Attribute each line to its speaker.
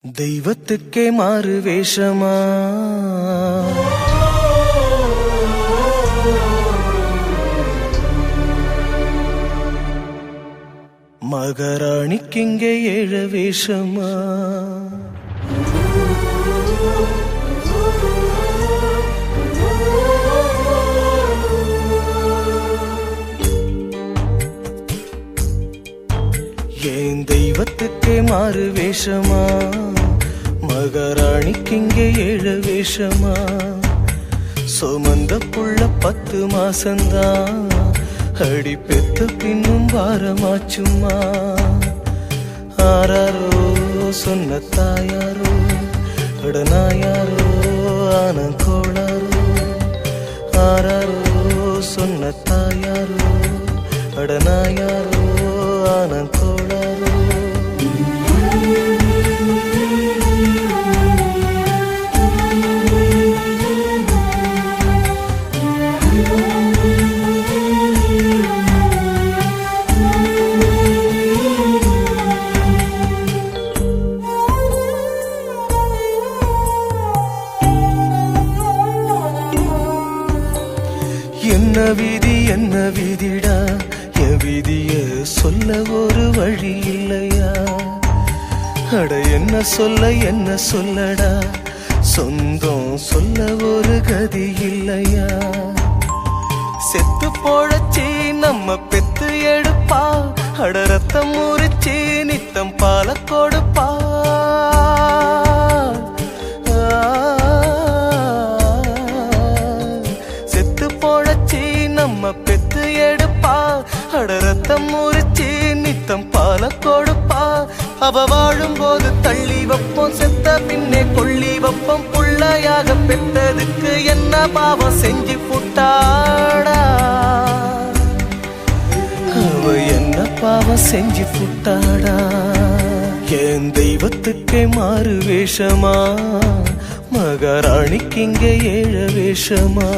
Speaker 1: தெய்வத்துக்கே மாறு வேஷமா மகாராணிக்கிங்கே ஏழ வேஷமா ஏன் தெய்வத்துக்கே மாறு வேஷமா மகாராணிக்கிங்கே ஏழ வேஷமா சுமந்த புள்ள 10 மாசந்தான் அடி பெத்த பின்னும் வாரமாச்சுமா ஆராரோ சொன்ன தாயாரோ அடனாயாரோ ஆனங்கோளாரோ ஆராரோ சொன்ன தாயாரோ அடனாயாரோ ஆனங்கோளாரோ என்ன விதிடா என் விதிய சொல்ல ஒரு வழி இல்லையா அட என்ன சொல்லடா சொந்தம் சொல்ல ஒரு கதி இல்லையா செத்து போழச்சி நம்ம பெத்து எடுப்பா அட ரத்தம் முறிச்சி நித்தம் பால கொடுப்பா நம்ம பெத்து எடுப்பா அட ரத்தம் முறிச்சி நித்தம் பால கொடுப்பா அவ வாழும் போது தள்ளி வைப்போம் செத்த பின்னே கொள்ளி வைப்போம் புள்ளையாக பெற்றதுக்கு என்ன பாவம் செஞ்சு புட்டாடா அவ என்ன பாவம் செஞ்சு புட்டாடா என் தெய்வத்துக்கே மாறு வேஷமா மகாராணிக்கு இங்கே ஏழ வேஷமா